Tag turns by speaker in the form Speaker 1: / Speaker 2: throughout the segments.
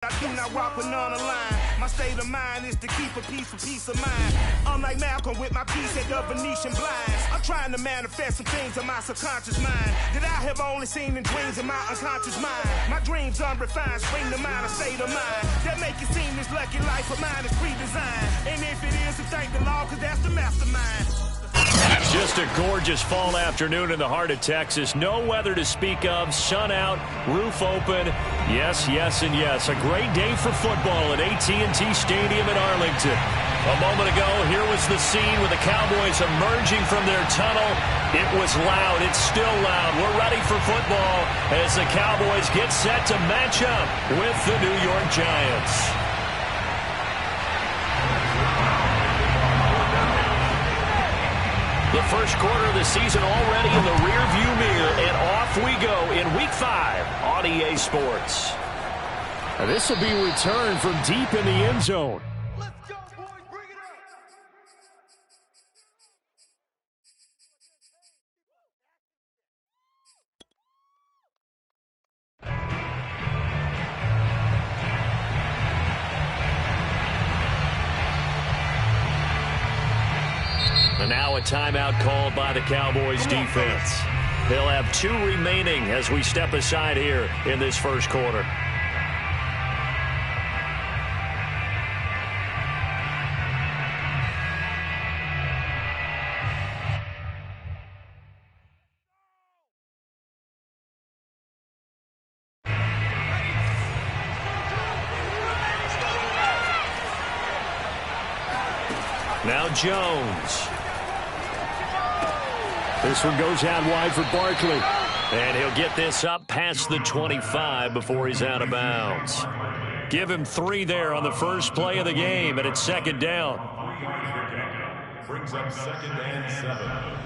Speaker 1: I do not rock with none aligned. My state of mind is to keep a peace for peace of mind. Unlike Malcolm with my piece at the Venetian blinds. I'm trying to manifest some things in my subconscious mind that I have only seen in dreams in my unconscious mind. My dreams unrefined, spring to mind, a state of mind that make it seem this lucky life of mine is pre-designed. And if it is, then thank the Lord, cause that's the mastermind.
Speaker 2: Just a gorgeous fall afternoon in the heart of Texas. No weather to speak of. Sun out, roof open. Yes, yes, and yes. A great day for football at AT&T Stadium in Arlington. A moment ago, here was the scene with the Cowboys emerging from their tunnel. It was loud. It's still loud. We're ready for football as the Cowboys get set to match up with the New York Giants. The first quarter of the season already in the rearview mirror, and off we go in Week 5 on EA Sports.
Speaker 3: This will be returned from deep in the end zone.
Speaker 1: Let's go, boys. Bring it
Speaker 2: And now a timeout called by the Cowboys defense. They'll have 2 remaining as we step aside here in this first quarter. Now Jones.
Speaker 3: This one goes out wide for Barkley.
Speaker 2: And he'll get this up past the 25 before he's out of bounds. Give him 3 there on the first play of the game, and it's second down.
Speaker 4: Brings up 2nd and 7.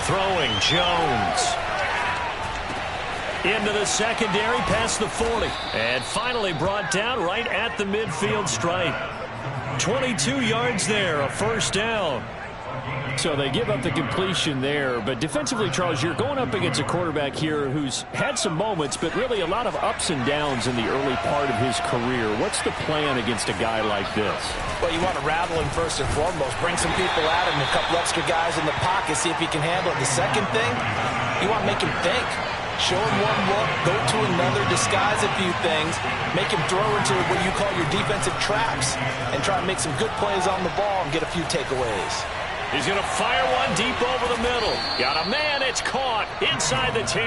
Speaker 2: Throwing, Jones. Into the secondary, past the 40. And finally brought down right at the midfield stripe. 22 yards there, a first down.
Speaker 3: So they give up the completion there. But defensively, Charles, you're going up against a quarterback here who's had some moments, but really a lot of ups and downs in the early part of his career. What's the plan against a guy like this?
Speaker 5: Well, you want to rattle him first and foremost. Bring some people at him, a couple extra guys in the pocket, see if he can handle it. The second thing, you want to make him think. Show him one look, go to another, disguise a few things, make him throw into what you call your defensive traps, and try to make some good plays on the ball and get a few takeaways.
Speaker 2: He's going to fire one deep over the middle. Got a man, it's caught inside the 10.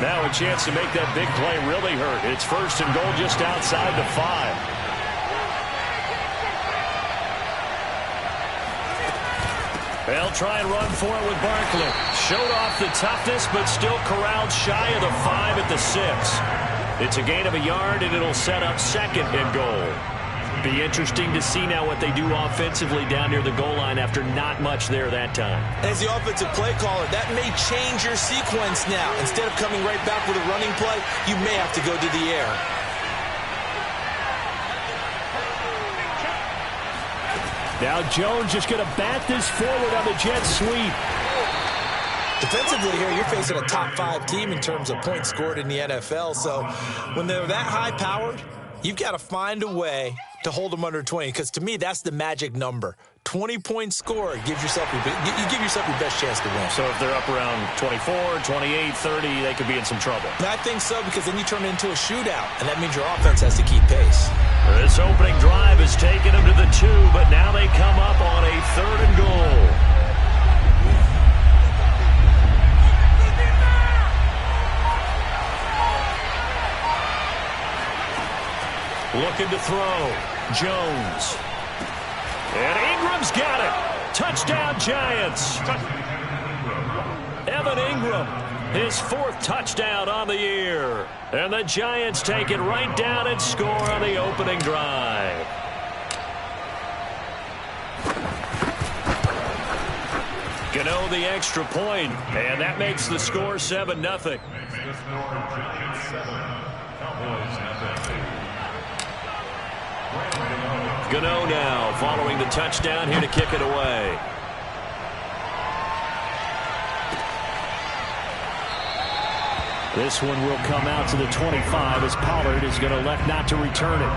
Speaker 2: Now a chance to make that big play really hurt. It's first and goal just outside the 5. They'll try and run for it with Barkley. Showed off the toughness, but still corralled shy of the 5 at the 6. It's a gain of a yard, and it'll set up second and goal. Be interesting to see now what they do offensively down near the goal line after not much there that time.
Speaker 5: As the offensive play caller, that may change your sequence now. Instead of coming right back with a running play, you may have to go to the air.
Speaker 3: Now Jones just going to bat this forward on the jet sweep.
Speaker 5: Defensively here, you're facing a top 5 team in terms of points scored in the NFL. So when they're that high-powered, you've got to find a way to hold them under 20, because to me, that's the magic number. 20 points scored, you give yourself your best chance to win.
Speaker 2: So if they're up around 24, 28, 30, they could be in some trouble.
Speaker 5: And I think so, because then you turn it into a shootout, and that means your offense has to keep pace.
Speaker 2: This opening drive has taken them to the 2, but now they come up on a 3rd and goal. Looking to throw. Jones. And Ingram's got it. Touchdown, Giants. Evan Ingram, his 4th touchdown on the year. And the Giants take it right down and score on the opening drive. Gano the extra point, and that makes the score 7-0. Gano now following the touchdown here to kick it away.
Speaker 3: This one will come out to the 25 as Pollard is going to elect not to return it.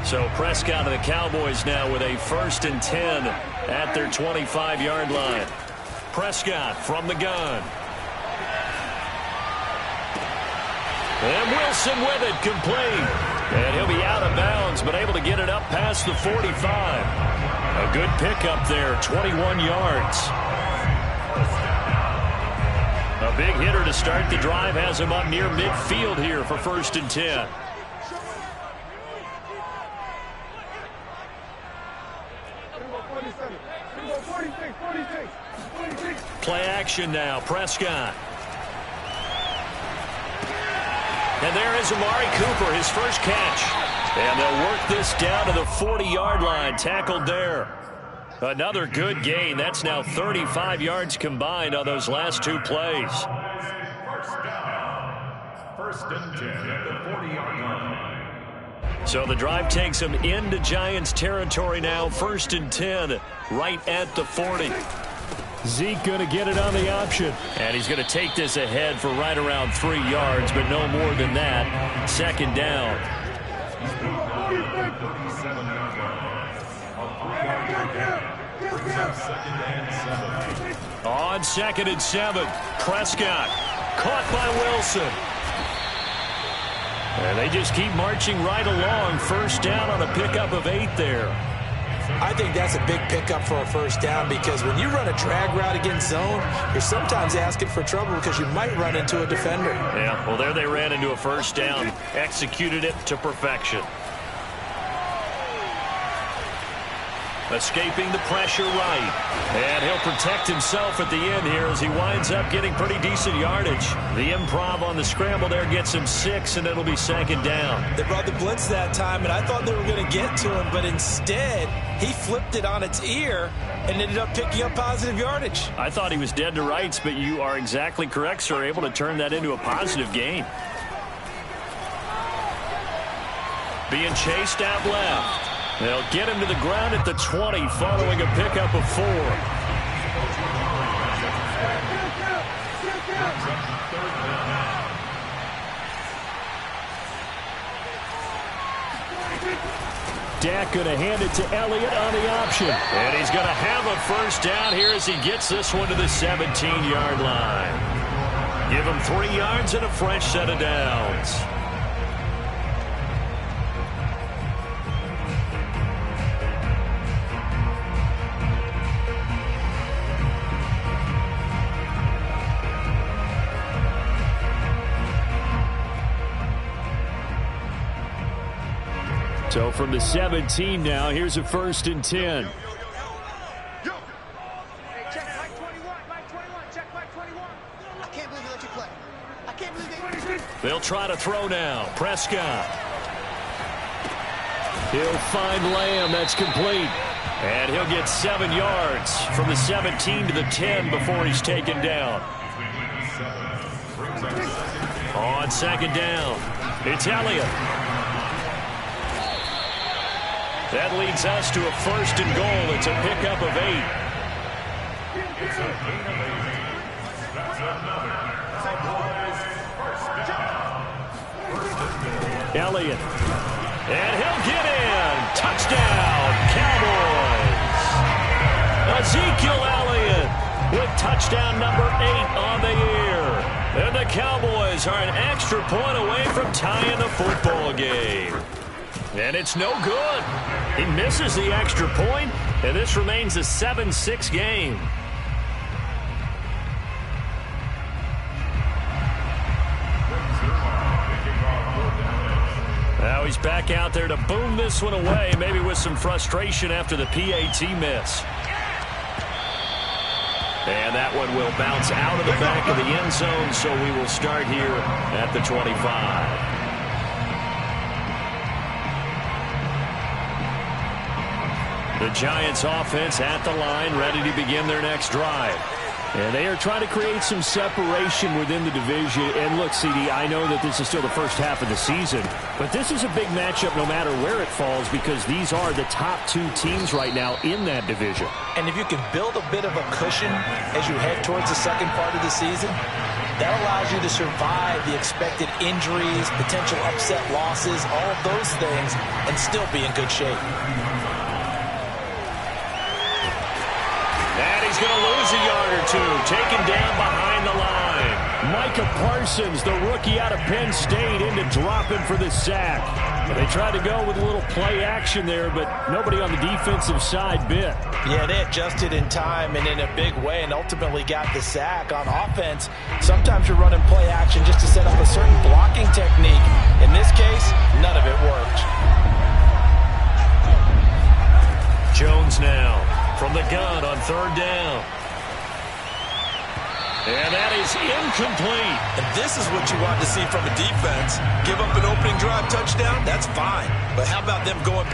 Speaker 2: So Prescott of the Cowboys now with a 1st and 10 at their 25-yard line. Prescott from the gun. And Wilson with it, complete. And he'll be out of bounds, but able to get it up past the 45. A good pickup there, 21 yards. A big hitter to start the drive has him up near midfield here for 1st and 10. Play action now, Prescott. And there is Amari Cooper, his first catch. And they'll work this down to the 40-yard line, tackled there. Another good gain. That's now 35 yards combined on those last 2 plays.
Speaker 4: First and 10 at the 40-yard line.
Speaker 2: So the drive takes them into Giants territory now. 1st and 10 right at the 40.
Speaker 3: Zeke going to get it on the option.
Speaker 2: And he's going to take this ahead for right around 3 yards, but no more than that. 2nd down. On 2nd and 7, Prescott caught by Wilson. And they just keep marching right along. 1st down on a pickup of 8 there.
Speaker 5: I think that's a big pickup for a 1st down because when you run a drag route against zone, you're sometimes asking for trouble because you might run into a defender.
Speaker 2: Yeah, well, there they ran into a 1st down. Executed it to perfection. Escaping the pressure right. And he'll protect himself at the end here as he winds up getting pretty decent yardage. The improv on the scramble there gets him 6, and it'll be 2nd down.
Speaker 5: They brought the blitz that time, and I thought they were going to get to him, but instead he flipped it on its ear and ended up picking up positive yardage.
Speaker 2: I thought he was dead to rights, but you are exactly correct, sir. Able to turn that into a positive gain. Being chased out left. They'll get him to the ground at the 20 following a pickup of 4.
Speaker 3: Dak going to hand it to Elliott on the option.
Speaker 2: And he's going to have a 1st down here as he gets this one to the 17-yard line. Give him 3 yards and a fresh set of downs.
Speaker 3: So from the 17 now, here's a 1st and 10.
Speaker 6: Hey, check Mike 21, Mike 21, check Mike 21. I can't believe they let you play. I can't believe they...
Speaker 2: They'll try to throw now. Prescott.
Speaker 3: He'll find Lamb. That's complete.
Speaker 2: And he'll get 7 yards from the 17 to the 10 before he's taken down. On 2nd down, it's Elliott. That leads us to a 1st and goal. It's a pickup of 8. Elliott. And he'll get in. Touchdown, Cowboys. Ezekiel Elliott with touchdown number 8 on the year. And the Cowboys are an extra point away from tying the football game. And it's no good. He misses the extra point, and this remains a 7-6 game. Now he's back out there to boom this one away, maybe with some frustration after the PAT miss. And that one will bounce out of the back of the end zone, so we will start here at the 25. The Giants offense at the line, ready to begin their next drive. And they are trying to create some separation within the division. And look, CD, I know that this is still the first half of the season, but this is a big matchup no matter where it falls because these are the top two teams right now in that division.
Speaker 5: And if you can build a bit of a cushion as you head towards the second part of the season, that allows you to survive the expected injuries, potential upset losses, all of those things, and still be in good shape.
Speaker 2: He's going to lose a yard or two, taken down behind the line.
Speaker 3: Micah Parsons, the rookie out of Penn State, into dropping for the sack. They tried to go with a little play action there, but nobody on the defensive side bit.
Speaker 5: Yeah, they adjusted in time and in a big way and ultimately got the sack. On offense, sometimes you're running play action just to set up a certain blocking technique. In this case, none of it worked.
Speaker 2: Jones now from the gun on third down. And that is incomplete.
Speaker 7: And this is what you want to see from a defense. Give up an opening drive touchdown, that's fine. But how about them going...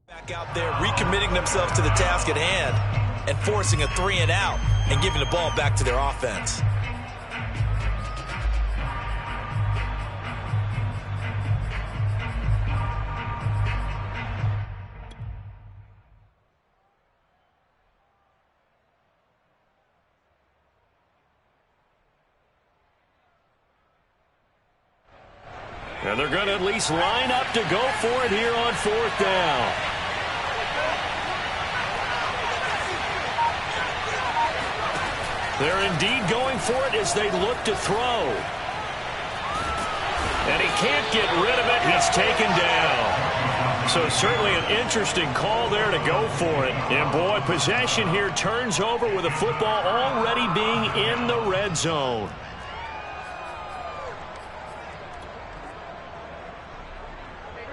Speaker 7: back out there, recommitting themselves to the task at hand and forcing a 3-and-out and giving the ball back to their offense.
Speaker 2: And they're going to at least line up to go for it here on fourth down. They're indeed going for it as they look to throw. And he can't get rid of it. He's taken down. So certainly an interesting call there to go for it. And boy, possession here turns over with the football already being in the red zone.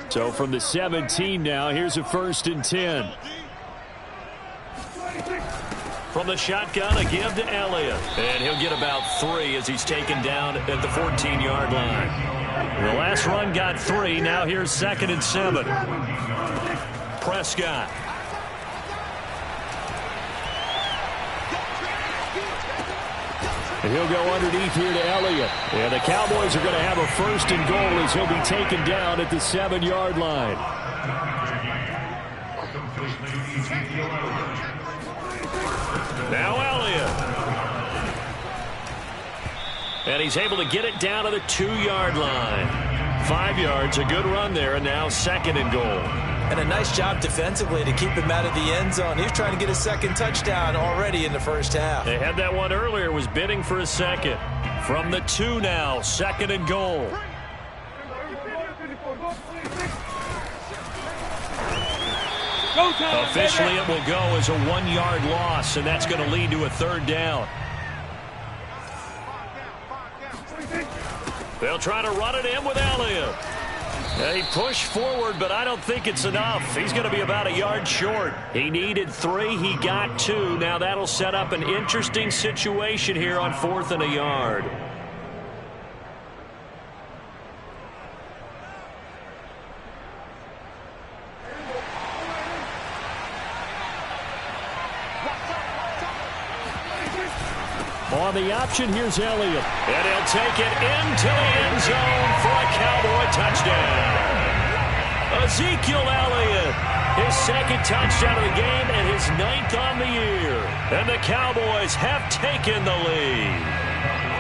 Speaker 3: So from the 17 now, here's a 1st and 10.
Speaker 2: From the shotgun, a give to Elliott. And he'll get about 3 as he's taken down at the 14-yard line. The last run got 3. Now here's 2nd and 7. Prescott.
Speaker 3: And he'll go underneath here to Elliott. And the Cowboys are going to have a 1st and goal as he'll be taken down at the 7-yard line.
Speaker 2: Now Elliott. And he's able to get it down to the 2-yard line. 5 yards, a good run there, and now 2nd and goal.
Speaker 5: And a nice job defensively to keep him out of the end zone. He was trying to get a 2nd touchdown already in the first half.
Speaker 2: They had that one earlier, was bidding for a 2nd. From the 2 now, 2nd and goal. Officially, it will go as a 1-yard loss, and that's going to lead to a 3rd down. They'll try to run it in with Elliott. He pushed forward, but I don't think it's enough. He's going to be about a yard short. He needed 3. He got 2. Now that'll set up an interesting situation here on 4th and a yard.
Speaker 3: On the option, here's Elliott.
Speaker 2: And he'll take it into the end zone for a Cowboy touchdown. Ezekiel Elliott, his 2nd touchdown of the game and his 9th on the year. And the Cowboys have taken the lead.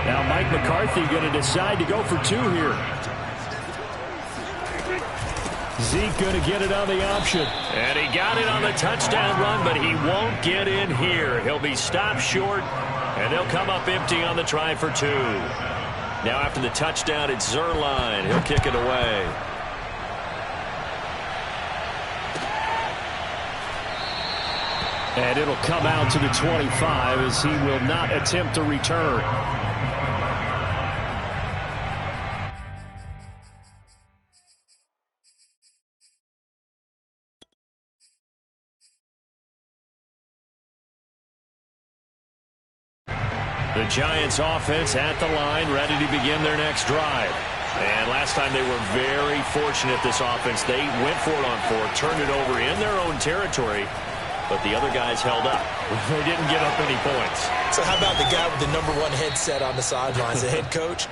Speaker 3: Now Mike McCarthy going to decide to go for 2 here. Zeke going to get it on the option.
Speaker 2: And he got it on the touchdown run, but he won't get in here. He'll be stopped short, and they'll come up empty on the try for 2. Now after the touchdown, it's Zuerlein. He'll kick it away.
Speaker 3: And it'll come out to the 25 as he will not attempt to return.
Speaker 2: The Giants offense at the line, ready to begin their next drive. And last time they were very fortunate, this offense. They went for it on 4, turned it over in their own territory, but the other guys held up. They didn't give up any points.
Speaker 5: So how about the guy with the #1 headset on the sidelines, the head coach?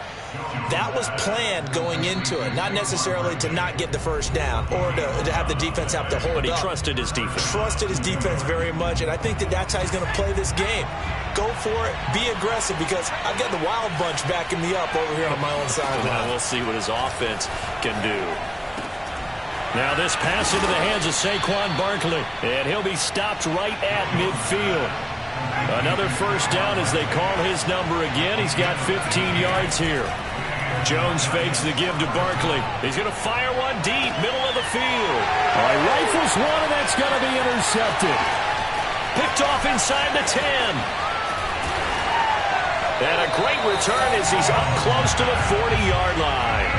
Speaker 5: That was planned going into it, not necessarily to not get the first down or to have the defense have to hold up.
Speaker 2: But he trusted his defense.
Speaker 5: Trusted his defense very much, and I think that's how he's going to play this game. Go for it, be aggressive, because I've got the wild bunch backing me up over here on my own sideline.
Speaker 2: Now we'll see what his offense can do. Now this pass into the hands of Saquon Barkley, and he'll be stopped right at midfield. Another first down as they call his number again. He's got 15 yards here. Jones fakes the give to Barkley. He's going to fire one deep, middle of the field.
Speaker 3: All right, rifles one, and that's going to be intercepted.
Speaker 2: Picked off inside the 10. And a great return as he's up close to the 40-yard line.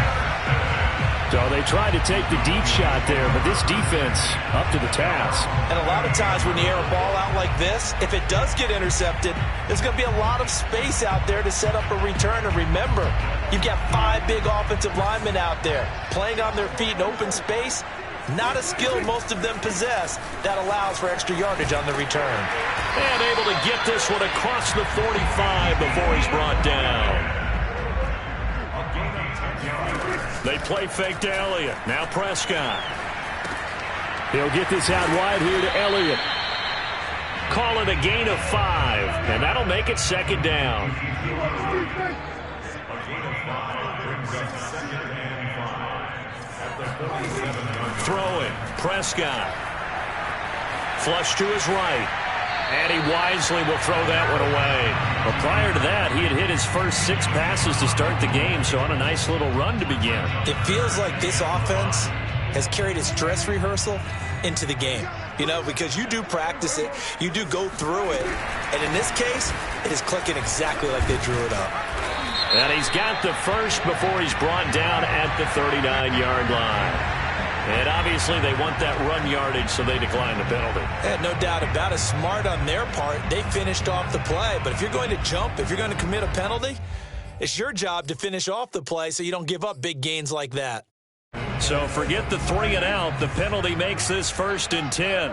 Speaker 3: So they tried to take the deep shot there, but this defense up to the task.
Speaker 5: And a lot of times when you air a ball out like this, if it does get intercepted, there's going to be a lot of space out there to set up a return. And remember, you've got 5 big offensive linemen out there playing on their feet in open space. Not a skill most of them possess that allows for extra yardage on the return.
Speaker 2: And able to get this one across the 45 before he's brought down. They play fake to Elliott. Now Prescott.
Speaker 3: He'll get this out wide here to Elliott.
Speaker 2: Call it a gain of 5, and that'll make it second down. Throwing. Prescott. Flush to his right. And he wisely will throw that one away. Well, prior to that, he had hit his first 6 passes to start the game, so on a nice little run to begin.
Speaker 5: It feels like this offense has carried its dress rehearsal into the game. You know, because you do practice it, you do go through it, and in this case, it is clicking exactly like they drew it up.
Speaker 2: And he's got the first before he's brought down at the 39-yard line. And obviously they want that run yardage, so they decline the penalty.
Speaker 5: Yeah, no doubt about it. Smart on their part. They finished off the play. But if you're going to jump, if you're going to commit a penalty, it's your job to finish off the play so you don't give up big gains like that.
Speaker 2: So forget the 3 and out. The penalty makes this 1st and 10.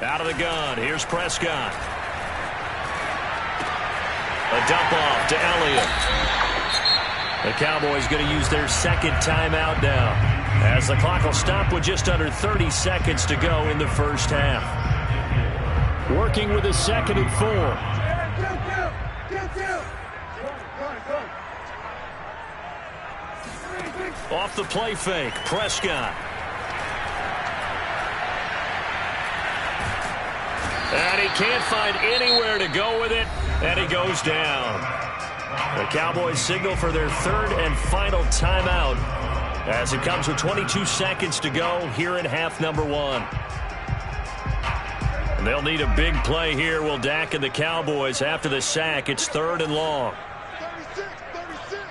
Speaker 2: Out of the gun. Here's Prescott. A dump off to Elliott. The Cowboys going to use their second timeout now, as the clock will stop with just under 30 seconds to go in the first half.
Speaker 3: Working with a 2nd and 4.
Speaker 2: Off the play fake, Prescott. And he can't find anywhere to go with it, and he goes down. The Cowboys signal for their 3rd and final timeout as it comes with 22 seconds to go here in half number 1. And they'll need a big play here, will Dak and the Cowboys. After the sack, it's 3rd and long.
Speaker 6: 36.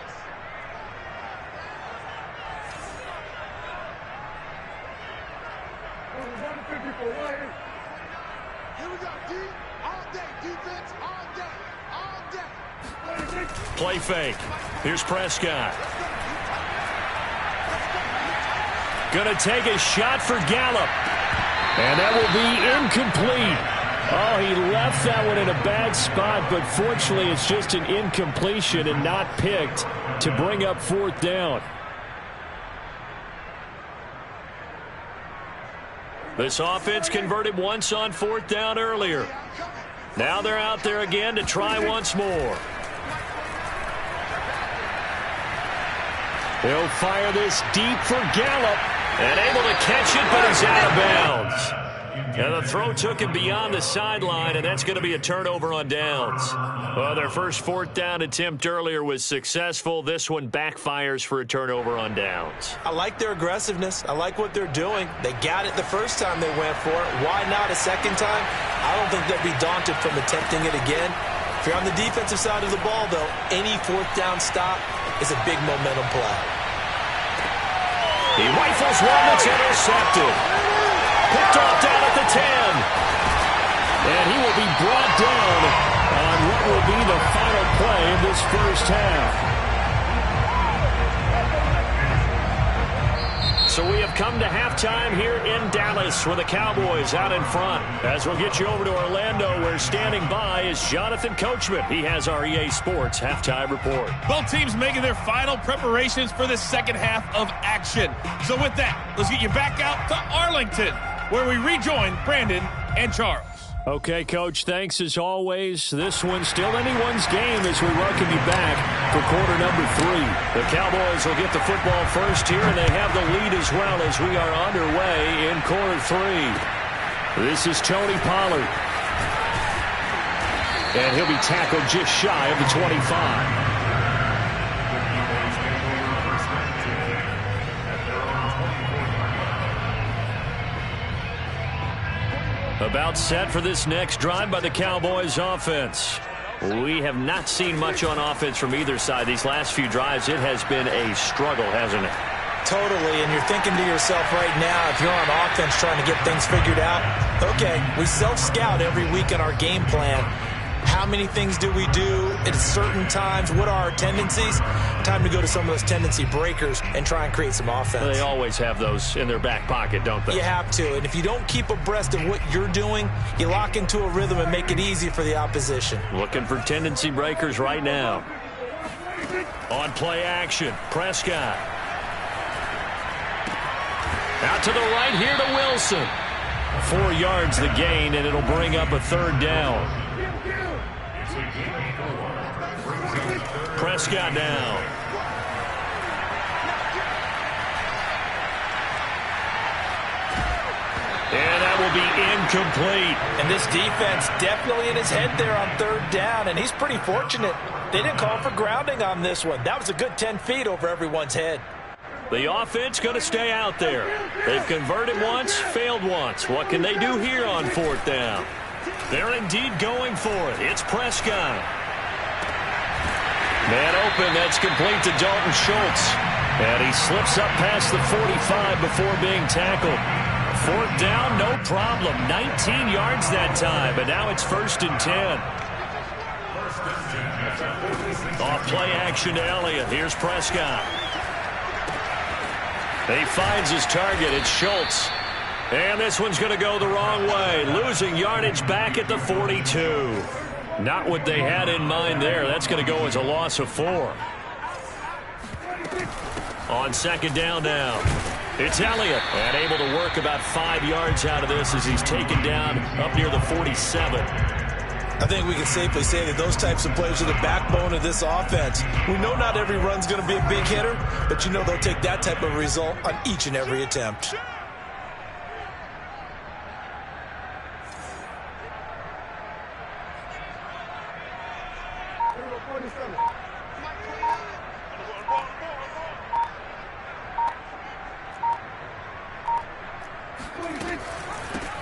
Speaker 6: Here we go, D. All day, defense, all day, all day.
Speaker 2: Play fake. Here's Prescott. Going to take a shot for Gallup.
Speaker 3: And that will be incomplete. Oh, he left that one in a bad spot, but fortunately it's just an incompletion and not picked to bring up 4th down.
Speaker 2: This offense converted once on 4th down earlier. Now they're out there again to try once more. He'll fire this deep for Gallup. And able to catch it, but he's out of bounds. And the throw took him beyond the sideline, and that's going to be a turnover on downs. Well, their first fourth down attempt earlier was successful. This one backfires for a turnover on downs.
Speaker 5: I like their aggressiveness. I like what they're doing. They got it the first time they went for it. Why not a second time? I don't think they'll be daunted from attempting it again. If you're on the defensive side of the ball, though, any fourth down stop is a big momentum play.
Speaker 2: He rifles one that's intercepted. Picked off down at the 10. And he will be brought down on what will be the final play of this first half. So we have come to halftime here in Dallas with the Cowboys out in front. As we'll get you over to Orlando, where standing by is Jonathan Coachman. He has our EA Sports halftime report.
Speaker 8: Both teams making their final preparations for the second half of action. So with that, let's get you back out to Arlington, where we rejoin Brandon and Charles.
Speaker 2: Okay, Coach, thanks as always. This one's still anyone's game as we welcome you back for quarter number 3. The Cowboys will get the football first here, and they have the lead as well as we are underway in quarter 3. This is Tony Pollard. And he'll be tackled just shy of the 25. About set for this next drive by the Cowboys offense. We have not seen much on offense from either side. These last few drives, it has been a struggle, hasn't it?
Speaker 5: Totally, and you're thinking to yourself right now, if you're on offense trying to get things figured out, okay, we self-scout every week in our game plan. How many things do we do at certain times? What are our tendencies? Time to go to some of those tendency breakers and try and create some offense.
Speaker 2: They always have those in their back pocket, don't they?
Speaker 5: You have to, and if you don't keep abreast of what you're doing, you lock into a rhythm and make it easy for the opposition.
Speaker 2: Looking for tendency breakers right now. On play action, Prescott. Out to the right here to Wilson. 4 yards the gain, and it'll bring up a third down. Prescott down. And that will be incomplete.
Speaker 5: And this defense definitely in his head there on third down, and he's pretty fortunate. They didn't call for grounding on this one. That was a good 10 feet over everyone's head.
Speaker 2: The offense going to stay out there. They've converted once, failed once. What can they do here on fourth down? They're indeed going for it. It's Prescott. Man open, that's complete to Dalton Schultz. And he slips up past the 45 before being tackled. Fourth down, no problem. 19 yards that time, but now it's 1st and 10. Off play action to Elliott. Here's Prescott. He finds his target. It's Schultz. And this one's going to go the wrong way. Losing yardage back at the 42. Not what they had in mind there. That's going to go as a loss of 4. On second down now, it's Elliott. And able to work about 5 yards out of this as he's taken down up near the 47.
Speaker 5: I think we can safely say that those types of plays are the backbone of this offense. We know not every run's going to be a big hitter, but you know they'll take that type of result on each and every attempt.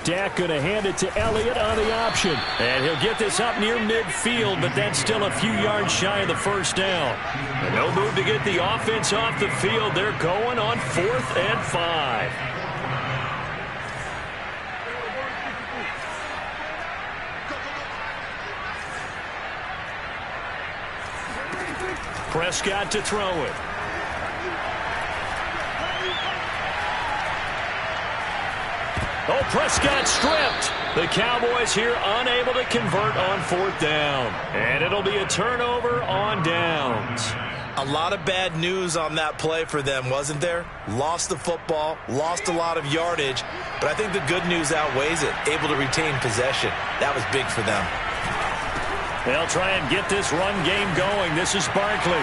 Speaker 2: Dak going to hand it to Elliott on the option. And he'll get this up near midfield, but that's still a few yards shy of the first down. And no move to get the offense off the field. They're going on 4th and 5. Prescott to throw it. Oh, Prescott stripped. The Cowboys here unable to convert on 4th down. And it'll be a turnover on downs.
Speaker 5: A lot of bad news on that play for them, wasn't there? Lost the football, lost a lot of yardage, but I think the good news outweighs it. Able to retain possession. That was big for them.
Speaker 2: They'll try and get this run game going. This is Barkley.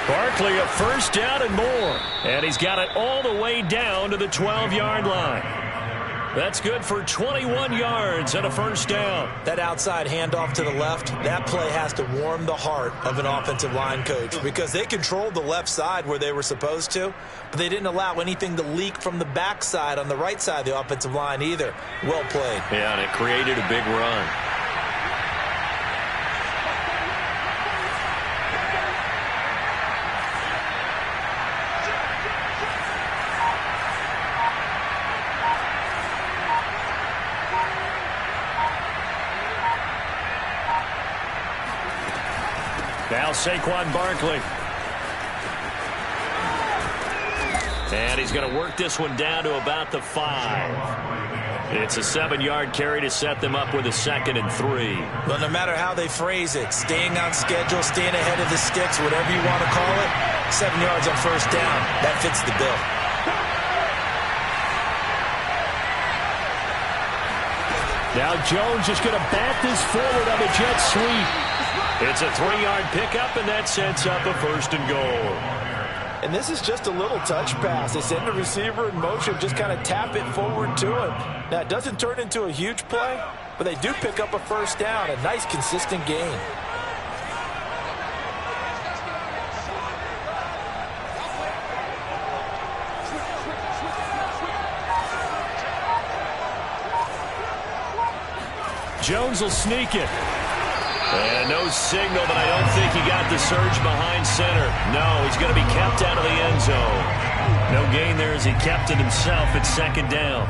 Speaker 2: Barkley a first down and more. And he's got it all the way down to the 12-yard line. That's good for 21 yards and a first down.
Speaker 5: That outside handoff to the left, that play has to warm the heart of an offensive line coach because they controlled the left side where they were supposed to, but they didn't allow anything to leak from the backside on the right side of the offensive line either. Well played.
Speaker 2: Yeah, and it created a big run. Now Saquon Barkley. And he's going to work this one down to about the 5. It's a 7-yard carry to set them up with a 2nd and 3.
Speaker 5: But no matter how they phrase it, staying on schedule, staying ahead of the sticks, whatever you want to call it, 7 yards on first down, that fits the bill.
Speaker 3: Now Jones is going to bat this forward on the jet sweep.
Speaker 2: It's a 3-yard pickup, and that sets up a 1st and goal.
Speaker 5: And this is just a little touch pass. They send the receiver in motion, just kind of tap it forward to him. Now, it doesn't turn into a huge play, but they do pick up a first down, a nice, consistent gain.
Speaker 2: Jones will sneak it. And no signal, but I don't think he got the surge behind center. No, he's going to be kept out of the end zone. No gain there as he kept it himself at 2nd down.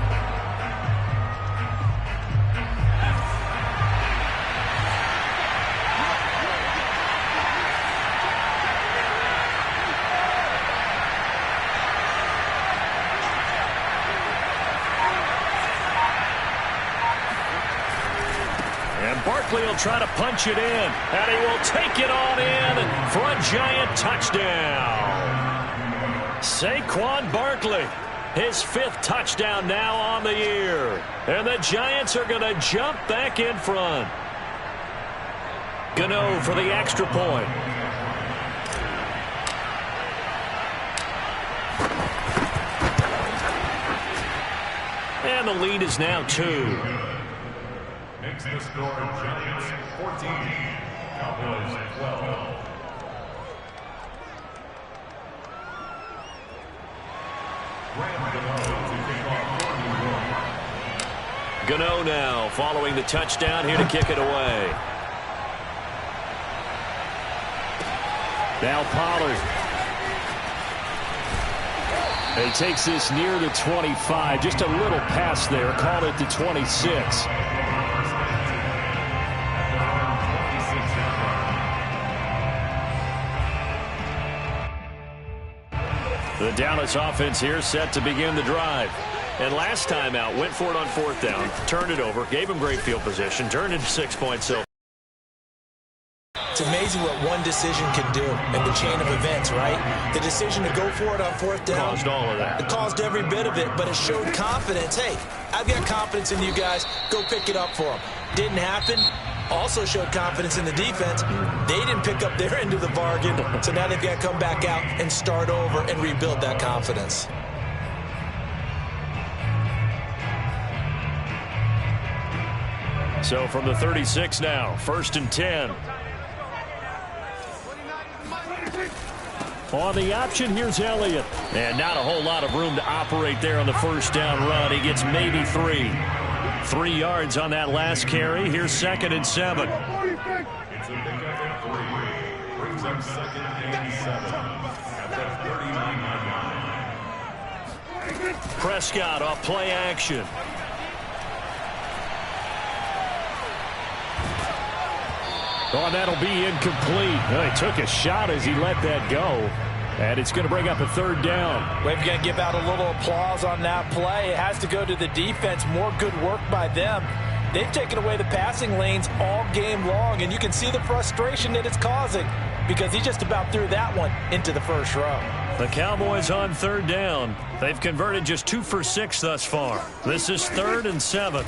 Speaker 2: Barkley will try to punch it in, and he will take it on in for a giant touchdown. Saquon Barkley, his 5th touchdown now on the year. And the Giants are going to jump back in front. Gano for the extra point. And the lead is now 2.
Speaker 4: Makes the score Giants 14, Cowboys 12.
Speaker 2: Gano now following the touchdown here to kick it away.
Speaker 3: Now Pollard. He takes this near the 25. Just a little pass there. Called it the 26.
Speaker 2: The Dallas offense here set to begin the drive. And last time out, went for it on 4th down, turned it over, gave him great field position, turned into 6 points. So
Speaker 5: it's amazing what one decision can do in the chain of events, right? The decision to go for it on 4th down
Speaker 2: caused all of that.
Speaker 5: It caused every bit of it, but it showed confidence. Hey, I've got confidence in you guys. Go pick it up for them. Didn't happen. Also showed confidence in the defense. They didn't pick up their end of the bargain, so now they've got to come back out and start over and rebuild that confidence.
Speaker 2: So from the 36 now, 1st and 10.
Speaker 3: On the option, here's Elliott.
Speaker 2: And not a whole lot of room to operate there on the 1st down run. He gets maybe 3. 3 yards on that last carry. Here's 2nd and 7.
Speaker 4: It's a pickup at 3. Brings up 2nd and 7. At the 39-yard line.
Speaker 2: Prescott off play action.
Speaker 3: Oh, that'll be incomplete. Well, he took a shot as he let that go. And it's going to bring up a 3rd down.
Speaker 5: We're going to give out a little applause on that play. It has to go to the defense. More good work by them. They've taken away the passing lanes all game long, and you can see the frustration that it's causing because he just about threw that one into the 1st row.
Speaker 2: The Cowboys on 3rd down. They've converted just 2 for 6 thus far. This is 3rd and 7.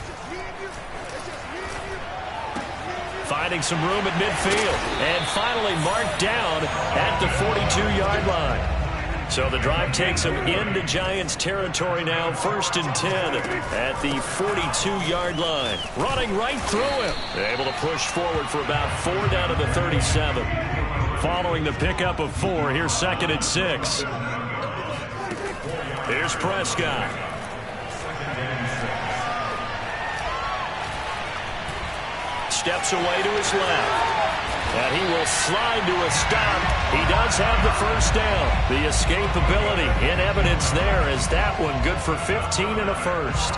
Speaker 2: 5 finding some room at midfield. And finally marked down at the 42-yard line. So the drive takes them into Giants territory now, 1st and 10 at the 42-yard line. Running right through him. Able to push forward for about 4 down to the 37. Following the pickup of 4, here's 2nd and 6. Here's Prescott. Steps away to his left. And he will slide to a stop. He does have the first down. The escapability in evidence there as that one good for 15 and a first.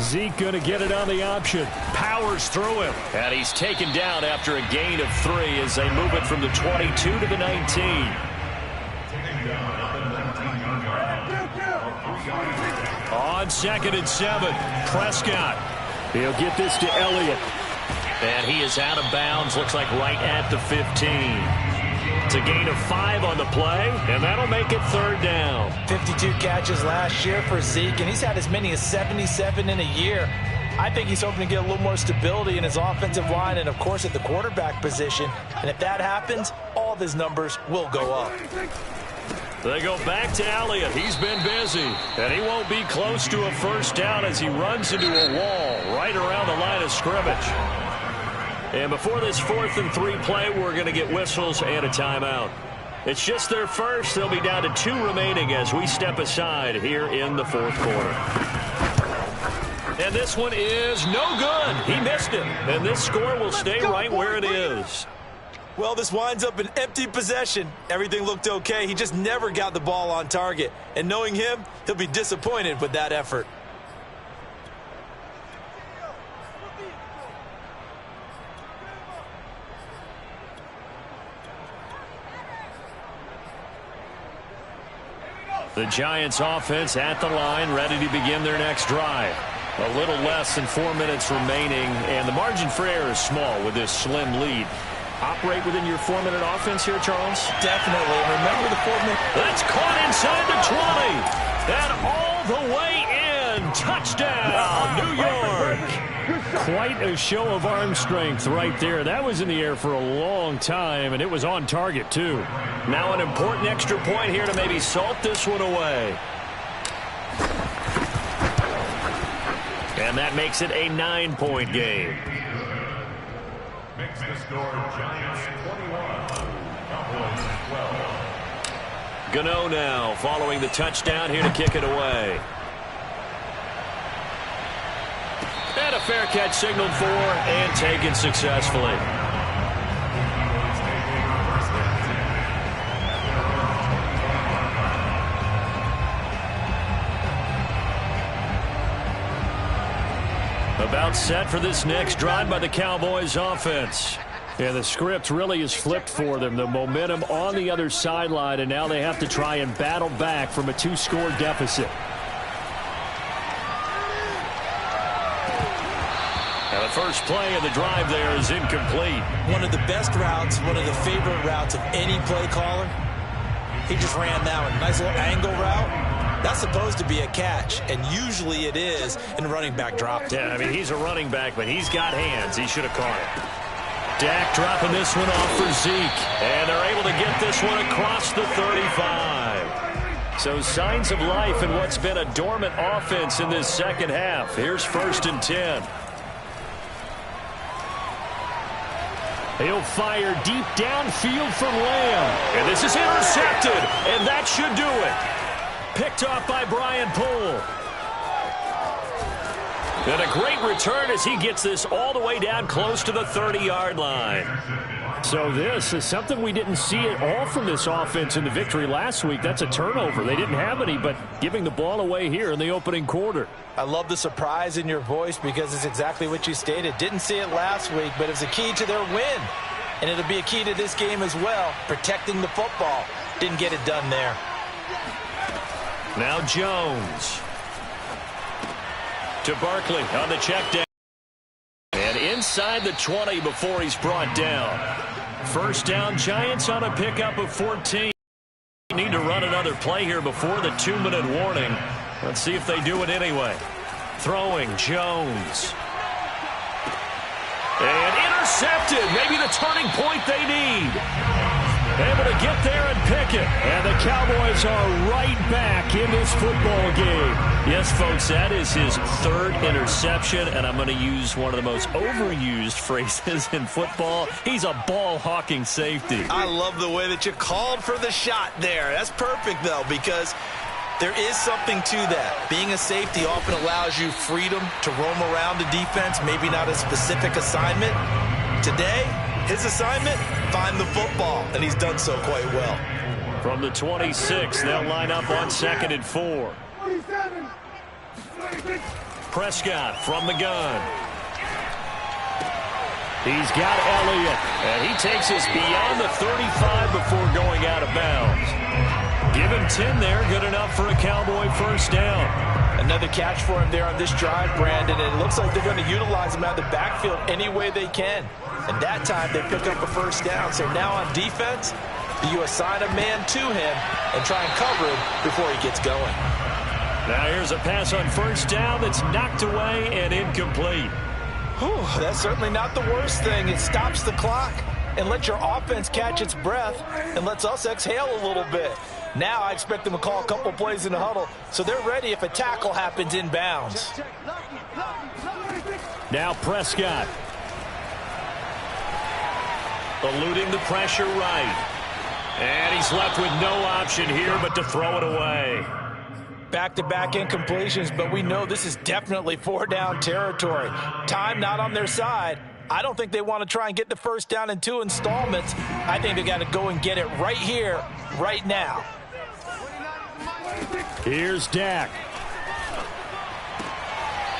Speaker 3: Zeke going to get it on the option.
Speaker 2: Powers through him. And he's taken down after a gain of 3 as they move it from the 22 to the 19. On 2nd and 7, Prescott.
Speaker 3: He'll get this to Elliott.
Speaker 2: And he is out of bounds, looks like right at the 15. It's a gain of 5 on the play, and that'll make it 3rd down.
Speaker 5: 52 catches last year for Zeke, and he's had as many as 77 in a year. I think he's hoping to get a little more stability in his offensive line and, of course, at the quarterback position. And if that happens, all of his numbers will go up.
Speaker 2: They go back to Elliott. He's been busy. And he won't be close to a first down as he runs into a wall right around the line of scrimmage. And before this 4th and 3 play, we're going to get whistles and a timeout. It's just their first. They'll be down to 2 remaining as we step aside here in the 4th quarter. And this one is no good. He missed it. And this score will stay right where it is.
Speaker 7: Well, this winds up an empty possession. Everything looked okay. He just never got the ball on target. And knowing him, he'll be disappointed with that effort.
Speaker 2: The Giants offense at the line, ready to begin their next drive. A little less than 4 minutes remaining, and the margin for error is small with this slim lead. Operate within your 4-minute offense here, Charles?
Speaker 5: Definitely. Remember the 4-minute.
Speaker 2: That's caught inside the 20. And all the way in. Touchdown, New York.
Speaker 3: Quite a show of arm strength right there. That was in the air for a long time, and it was on target, too.
Speaker 2: Now an important extra point here to maybe salt this one away. And that makes it a 9-point game.
Speaker 4: Makes the score Giants 21, Cowboys 12.
Speaker 2: Gano now following the touchdown here to kick it away. And a fair catch signaled for and taken successfully. About set for this next drive by the Cowboys offense.
Speaker 3: Yeah, the script really is flipped for them. The momentum on the other sideline, and now they have to try and battle back from a 2-score deficit.
Speaker 2: Now the first play of the drive there is incomplete.
Speaker 7: One of the best routes, one of the favorite routes of any play caller. He just ran that one. Nice little angle route. That's supposed to be a catch, and usually it is in running back drop.
Speaker 2: Yeah, I mean, he's a running back, but he's got hands. He should have caught it. Dak dropping this one off for Zeke, and they're able to get this one across the 35. So signs of life in what's been a dormant offense in this second half. Here's 1st and 10.
Speaker 3: He'll fire deep downfield for Lamb.
Speaker 2: And this is intercepted, and that should do it. Picked off by Brian Poole. And a great return as he gets this all the way down close to the 30-yard line.
Speaker 3: So this is something we didn't see at all from this offense in the victory last week. That's a turnover. They didn't have any, but giving the ball away here in the opening quarter.
Speaker 5: I love the surprise in your voice because it's exactly what you stated. Didn't see it last week, but it's a key to their win. And it'll be a key to this game as well, protecting the football. Didn't get it done there.
Speaker 2: Now Jones to Barkley on the check down. And inside the 20 before he's brought down. First down, Giants on a pickup of 14. Need to run another play here before the 2-minute warning. Let's see if they do it anyway. Throwing, Jones. And intercepted. Maybe the turning point they need. Able to get there and pick it. And the Cowboys are right back in this football game. Yes, folks, that is his third interception, and I'm going to use one of the most overused phrases in football. He's a ball-hawking safety.
Speaker 5: I love the way that you called for the shot there. That's perfect, though, because there is something to that. Being a safety often allows you freedom to roam around the defense, maybe not a specific assignment. Today, his assignment, find the football, and he's done so quite well.
Speaker 2: From the 26, they'll line up on 2nd and 4. Prescott from the gun. He's got Elliott, and he takes us beyond the 35 before going out of bounds. Give him 10 there, good enough for a Cowboy first down.
Speaker 5: Another catch for him there on this drive, Brandon, and it looks like they're going to utilize him out of the backfield any way they can. And that time they pick up a first down. So now on defense, you assign a man to him and try and cover him before he gets going.
Speaker 2: Now here's a pass on first down that's knocked away and incomplete.
Speaker 5: Whew, that's certainly not the worst thing. It stops the clock and lets your offense catch its breath and lets us exhale a little bit. Now I expect them to call a couple plays in the huddle so they're ready if a tackle happens inbounds.
Speaker 2: Now Prescott. Eluding the pressure right. And he's left with no option here but to throw it away.
Speaker 5: Back-to-back incompletions, but we know this is definitely 4-down territory. Time not on their side. I don't think they want to try and get the first down in 2 installments. I think they got to go and get it right here, right now.
Speaker 2: Here's Dak.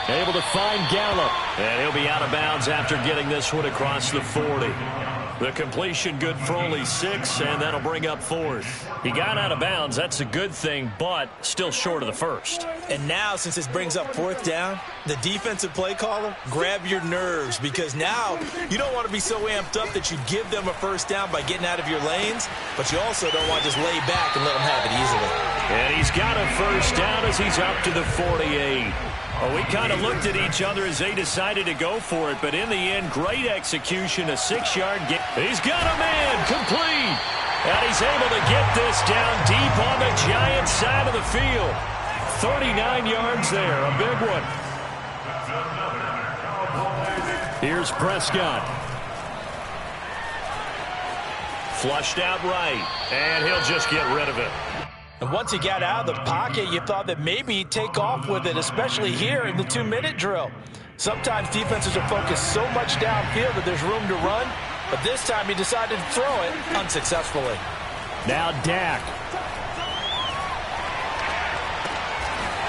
Speaker 2: Able to find Gallup. And he'll be out of bounds after getting this one across the 40. The completion good for only 6, and that'll bring up 4th. He got out of bounds. That's a good thing, but still short of the first.
Speaker 5: And now, since this brings up 4th down, the defensive play caller, grab your nerves, because now you don't want to be so amped up that you give them a first down by getting out of your lanes, but you also don't want to just lay back and let them have it easily.
Speaker 2: And he's got a first down as he's up to the 48. Well, we kind of looked at each other as they decided to go for it, but in the end, great execution, a 6-yard gain. He's got a man, complete, and he's able to get this down deep on the Giants side of the field. 39 yards there, a big one. Here's Prescott. Flushed out right, and he'll just get rid of it.
Speaker 5: And once he got out of the pocket, you thought that maybe he'd take off with it, especially here in the 2-minute drill. Sometimes defenses are focused so much downfield that there's room to run, but this time he decided to throw it unsuccessfully.
Speaker 2: Now Dak.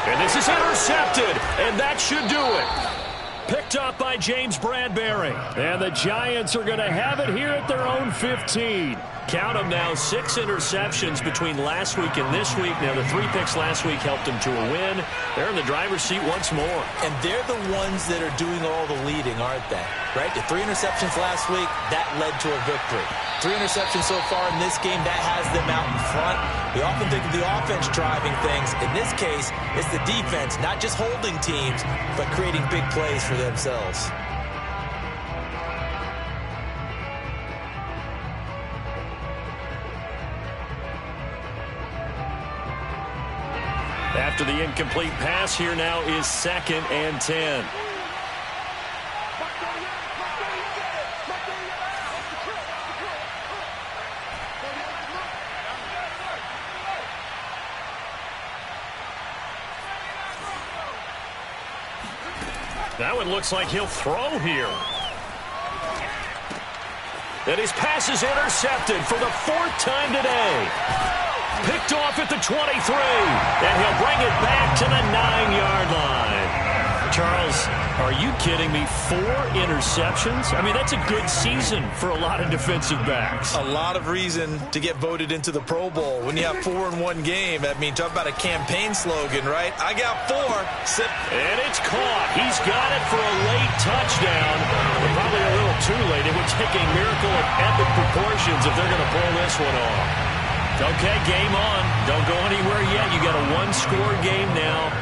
Speaker 2: And this is intercepted, and that should do it. Picked up by James Bradbury. And the Giants are going to have it here at their own 15. Count them now, 6 interceptions between last week and this week. Now, the 3 picks last week helped them to a win. They're in the driver's seat once more.
Speaker 5: And they're the ones that are doing all the leading, aren't they? Right? The 3 interceptions last week, that led to a victory. 3 interceptions so far in this game, that has them out in front. We often think of the offense driving things. In this case, it's the defense, not just holding teams, but creating big plays for themselves.
Speaker 2: After the incomplete pass, here now is 2nd and 10. That one looks like he'll throw here. And his pass is intercepted for the 4th time today. Picked off at the 23, and he'll bring it back to the 9-yard line. Charles, are you kidding me? 4 interceptions? I mean, that's a good season for a lot of defensive backs.
Speaker 5: A lot of reason to get voted into the Pro Bowl. When you have 4 in one game, I mean, talk about a campaign slogan, right? I got 4.
Speaker 2: And it's caught. He's got it for a late touchdown. But probably a little too late. It would take a miracle of epic proportions if they're going to pull this one off. Okay, game on. Don't go anywhere yet. You got a one-score game now.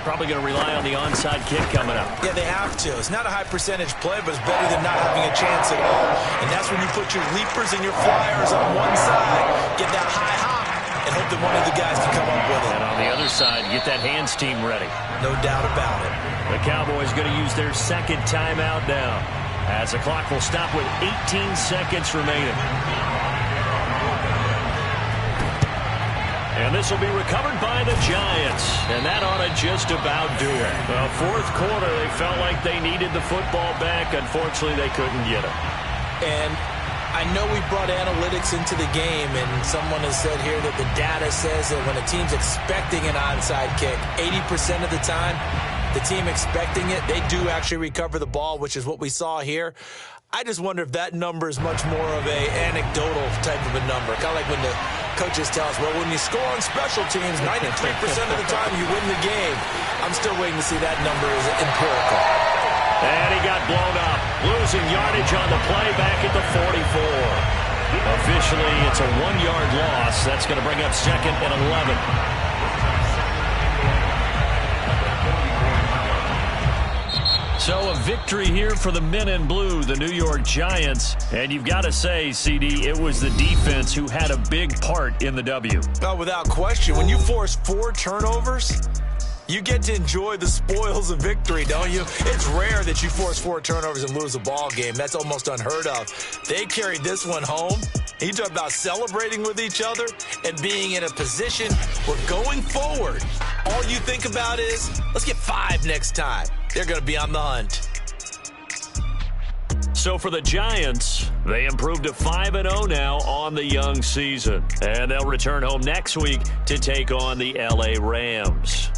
Speaker 2: Probably going to rely on the onside kick coming up.
Speaker 5: Yeah, they have to. It's not a high percentage play, but it's better than not having a chance at all. And that's when you put your leapers and your flyers on one side, get that high hop, and hope that one of the guys can come up with it.
Speaker 2: And on the other side, get that hands team ready.
Speaker 5: No doubt about it.
Speaker 2: The Cowboys going to use their second timeout now, as the clock will stop with 18 seconds remaining. And this will be recovered by the Giants. And that ought to just about do it. Well, fourth quarter, they felt like they needed the football back. Unfortunately, they couldn't get it.
Speaker 5: And I know we brought analytics into the game, and someone has said here that the data says that when a team's expecting an onside kick, 80% of the time, the team expecting it, they do actually recover the ball, which is what we saw here. I just wonder if that number is much more of a anecdotal type of a number. Kind of like when the coaches tell us, well, when you score on special teams, 93% of the time you win the game. I'm still waiting to see that number is empirical.
Speaker 2: And he got blown up. Losing yardage on the play back at the 44. Officially, it's a 1-yard loss. That's going to bring up second and 11. So a victory here for the men in blue, the New York Giants. And you've got to say, CD, it was the defense who had a big part in the W.
Speaker 5: Oh, without question. When you force 4 turnovers, you get to enjoy the spoils of victory, don't you? It's rare that you force 4 turnovers and lose a ball game. That's almost unheard of. They carried this one home. You talk about celebrating with each other and being in a position where going forward, all you think about is, let's get 5 next time. They're going to be on the hunt.
Speaker 2: So for the Giants, they improved to 5-0 now on the young season. And they'll return home next week to take on the LA Rams.